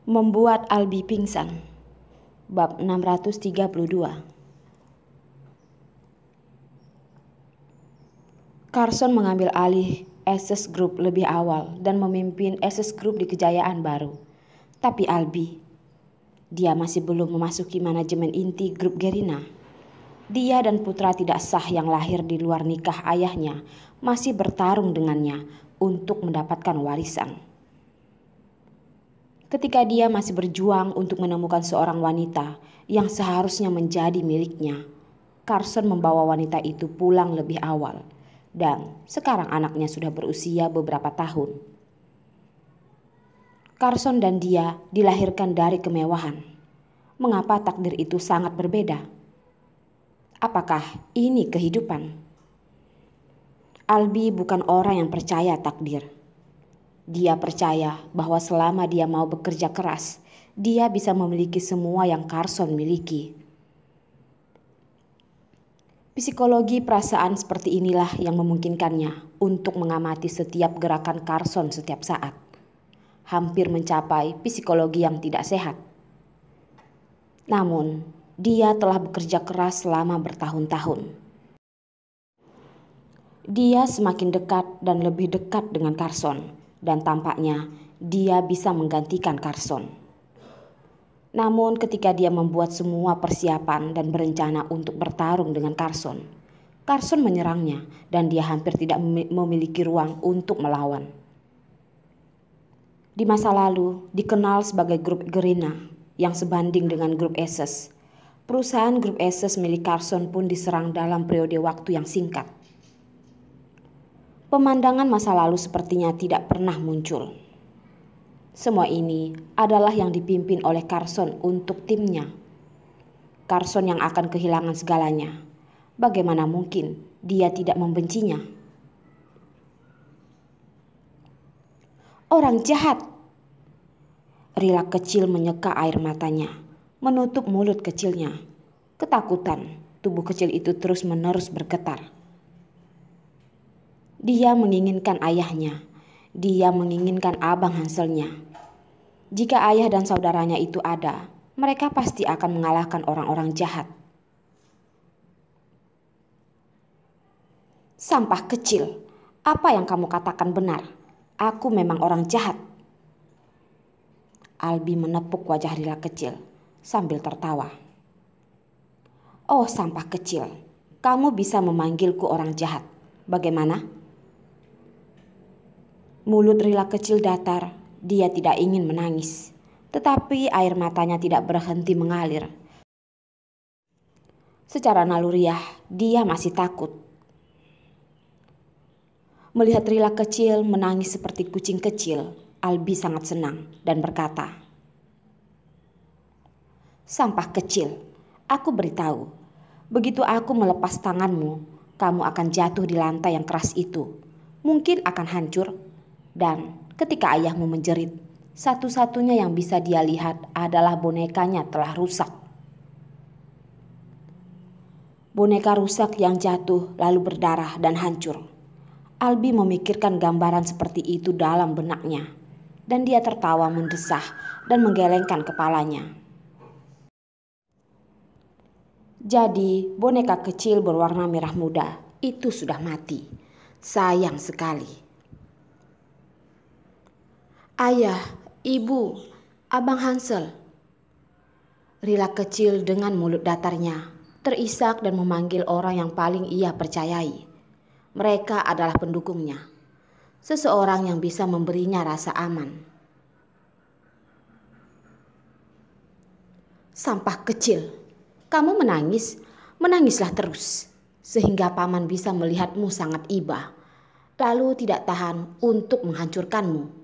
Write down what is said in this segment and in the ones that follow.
Membuat Albi pingsan. Bab 632. Carson mengambil alih Access Group lebih awal dan memimpin Access Group di kejayaan baru. Tapi Albi, dia masih belum memasuki manajemen inti grup Gerina. Dia dan putra tidak sah yang lahir di luar nikah ayahnya masih bertarung dengannya untuk mendapatkan warisan. Ketika dia masih berjuang untuk menemukan seorang wanita yang seharusnya menjadi miliknya, Carson membawa wanita itu pulang lebih awal, dan sekarang anaknya sudah berusia beberapa tahun. Carson dan dia dilahirkan dari kemewahan. Mengapa takdir itu sangat berbeda? Apakah ini kehidupan? Albi bukan orang yang percaya takdir. Dia percaya bahwa selama dia mau bekerja keras, dia bisa memiliki semua yang Carson miliki. Psikologi perasaan seperti inilah yang memungkinkannya untuk mengamati setiap gerakan Carson setiap saat. Hampir mencapai psikologi yang tidak sehat. Namun, dia telah bekerja keras selama bertahun-tahun. Dia semakin dekat dan lebih dekat dengan Carson. Dan tampaknya dia bisa menggantikan Carson. Namun ketika dia membuat semua persiapan dan berencana untuk bertarung dengan Carson menyerangnya dan dia hampir tidak memiliki ruang untuk melawan. Di masa lalu dikenal sebagai grup Gerina yang sebanding dengan grup Access. Perusahaan grup Access milik Carson pun diserang dalam periode waktu yang singkat. Pemandangan masa lalu sepertinya tidak pernah muncul. Semua ini adalah yang dipimpin oleh Carson untuk timnya. Carson yang akan kehilangan segalanya. Bagaimana mungkin dia tidak membencinya? Orang jahat. Rila kecil menyeka air matanya, menutup mulut kecilnya. Ketakutan, tubuh kecil itu terus-menerus bergetar. Dia menginginkan ayahnya. Dia menginginkan abang Hanselnya. Jika ayah dan saudaranya itu ada, mereka pasti akan mengalahkan orang-orang jahat. Sampah kecil, apa yang kamu katakan benar? Aku memang orang jahat. Albi menepuk wajah Rila kecil sambil tertawa. Oh sampah kecil, kamu bisa memanggilku orang jahat. Bagaimana? Mulut Rila kecil datar, dia tidak ingin menangis. Tetapi air matanya tidak berhenti mengalir. Secara naluriah, dia masih takut. Melihat Rila kecil menangis seperti kucing kecil, Albi sangat senang dan berkata, sampah kecil, aku beritahu, begitu aku melepas tanganmu, kamu akan jatuh di lantai yang keras itu. Mungkin akan hancur. Dan ketika ayahmu menjerit, satu-satunya yang bisa dia lihat adalah bonekanya telah rusak. Boneka rusak yang jatuh lalu berdarah dan hancur. Albi memikirkan gambaran seperti itu dalam benaknya. Dan dia tertawa mendesah dan menggelengkan kepalanya. Jadi boneka kecil berwarna merah muda itu sudah mati. Sayang sekali. Ayah, ibu, abang Hansel. Rila kecil dengan mulut datarnya terisak dan memanggil orang yang paling ia percayai. Mereka adalah pendukungnya. Seseorang yang bisa memberinya rasa aman. Sampah kecil, kamu menangis, menangislah terus. Sehingga paman bisa melihatmu sangat iba. Lalu tidak tahan untuk menghancurkanmu.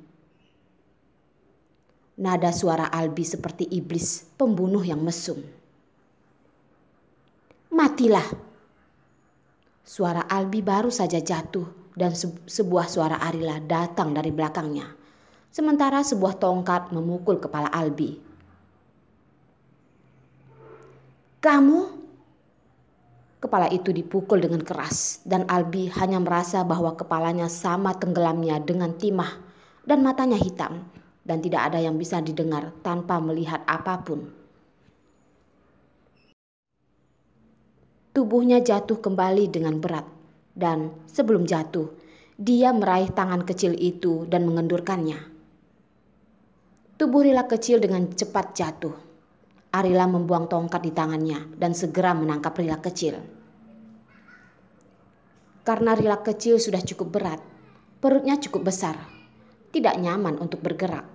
Nada suara Albi seperti iblis pembunuh yang mesum. Matilah. Suara Albi baru saja jatuh dan sebuah suara Arila datang dari belakangnya. Sementara sebuah tongkat memukul kepala Albi. Kamu? Kepala itu dipukul dengan keras dan Albi hanya merasa bahwa kepalanya sama tenggelamnya dengan timah dan matanya hitam. dan tidak ada yang bisa didengar tanpa melihat apapun. Tubuhnya jatuh kembali dengan berat, dan sebelum jatuh, dia meraih tangan kecil itu dan mengendurkannya. Tubuh Rila kecil dengan cepat jatuh. Arila membuang tongkat di tangannya dan segera menangkap Rila kecil. Karena Rila kecil sudah cukup berat, perutnya cukup besar, tidak nyaman untuk bergerak.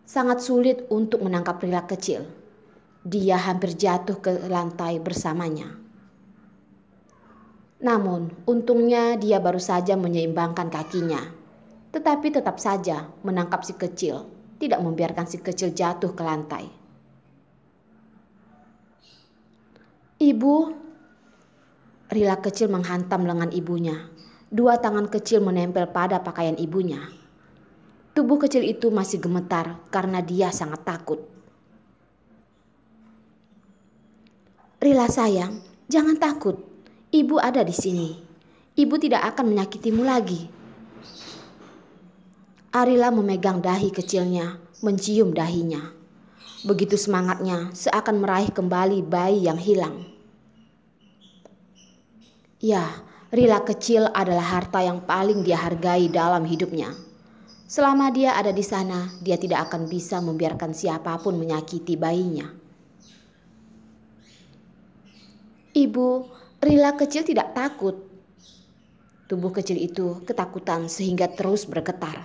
Sangat sulit untuk menangkap Rila kecil. Dia hampir jatuh ke lantai bersamanya. Namun, untungnya dia baru saja menyeimbangkan kakinya. Tetapi tetap saja menangkap si kecil, tidak membiarkan si kecil jatuh ke lantai. Ibu, Rila kecil menghantam lengan ibunya. Dua tangan kecil menempel pada pakaian ibunya. Tubuh kecil itu masih gemetar karena dia sangat takut. Rila sayang, jangan takut. Ibu ada di sini. Ibu tidak akan menyakitimu lagi. Arila memegang dahi kecilnya, mencium dahinya. Begitu semangatnya, seakan meraih kembali bayi yang hilang. Ya, Rila kecil adalah harta yang paling dia hargai dalam hidupnya. Selama dia ada di sana, dia tidak akan bisa membiarkan siapapun menyakiti bayinya. Ibu, Rila kecil tidak takut. Tubuh kecil itu ketakutan sehingga terus bergetar.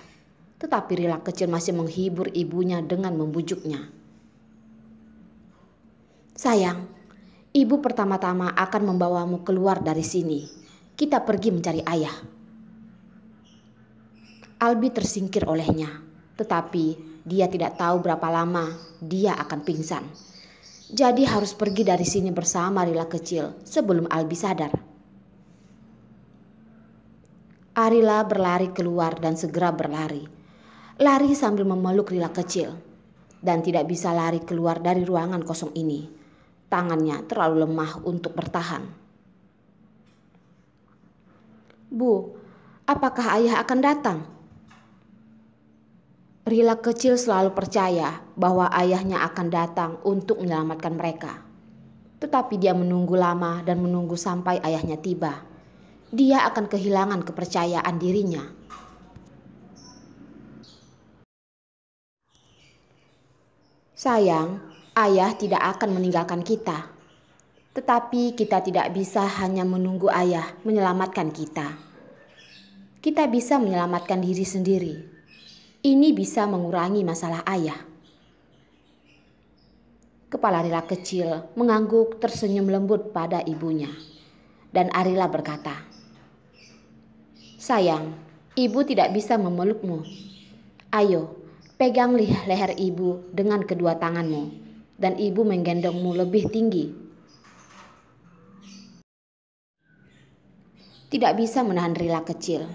Tetapi Rila kecil masih menghibur ibunya dengan membujuknya. Sayang, ibu pertama-tama akan membawamu keluar dari sini. Kita pergi mencari ayah. Albi tersingkir olehnya, tetapi dia tidak tahu berapa lama dia akan pingsan. Jadi harus pergi dari sini bersama Rila kecil sebelum Albi sadar. Arila berlari keluar dan segera berlari. Lari sambil memeluk Rila kecil. Dan tidak bisa lari keluar dari ruangan kosong ini. Tangannya terlalu lemah untuk bertahan. Bu, apakah ayah akan datang? Rila kecil selalu percaya bahwa ayahnya akan datang untuk menyelamatkan mereka. Tetapi dia menunggu lama dan menunggu sampai ayahnya tiba. Dia akan kehilangan kepercayaan dirinya. Sayang, ayah tidak akan meninggalkan kita. Tetapi kita tidak bisa hanya menunggu ayah menyelamatkan kita. Kita bisa menyelamatkan diri sendiri. Ini bisa mengurangi masalah ayah. Kepala Rila kecil mengangguk tersenyum lembut pada ibunya. Dan Arila berkata, sayang, ibu tidak bisa memelukmu. Ayo, pegang leher ibu dengan kedua tanganmu. Dan ibu menggendongmu lebih tinggi. Tidak bisa menahan Rila kecil.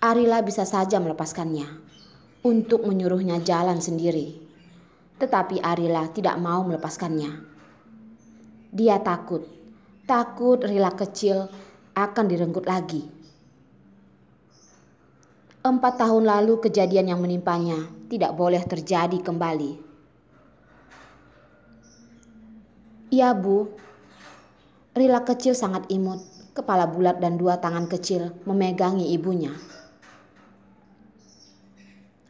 Arila bisa saja melepaskannya untuk menyuruhnya jalan sendiri. Tetapi Arila tidak mau melepaskannya. Dia takut Rila kecil akan direnggut lagi. 4 tahun lalu kejadian yang menimpanya tidak boleh terjadi kembali. Ya Bu, Rila kecil sangat imut, kepala bulat dan dua tangan kecil memegangi ibunya.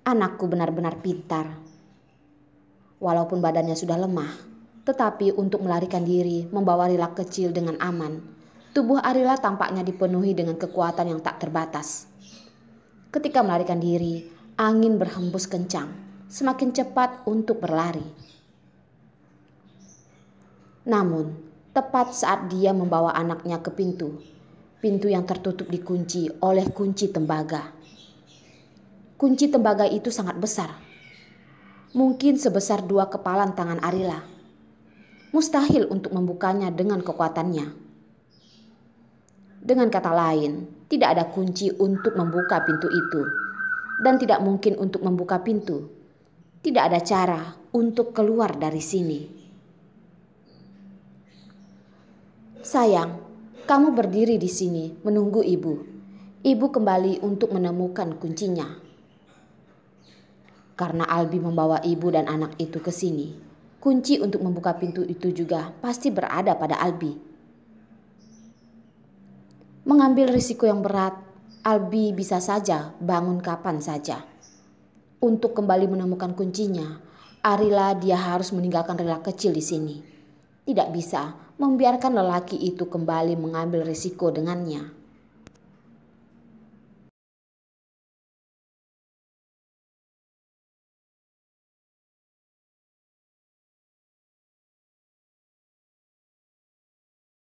Anakku benar-benar pintar. Walaupun badannya sudah lemah, tetapi untuk melarikan diri membawa Rila kecil dengan aman. Tubuh Arila tampaknya dipenuhi dengan kekuatan yang tak terbatas. Ketika melarikan diri, angin berhembus kencang, semakin cepat untuk berlari. Namun, tepat saat dia membawa anaknya ke pintu yang tertutup dikunci oleh kunci tembaga. Kunci tembaga itu sangat besar. Mungkin sebesar 2 kepalan tangan Arila. Mustahil untuk membukanya dengan kekuatannya. Dengan kata lain, tidak ada kunci untuk membuka pintu itu. Dan tidak mungkin untuk membuka pintu. Tidak ada cara untuk keluar dari sini. Sayang, kamu berdiri di sini menunggu ibu. Ibu kembali untuk menemukan kuncinya. Karena Albi membawa ibu dan anak itu ke sini, kunci untuk membuka pintu itu juga pasti berada pada Albi. Mengambil risiko yang berat, Albi bisa saja bangun kapan saja. Untuk kembali menemukan kuncinya, Arila dia harus meninggalkan Rila kecil di sini. Tidak bisa membiarkan lelaki itu kembali mengambil risiko dengannya.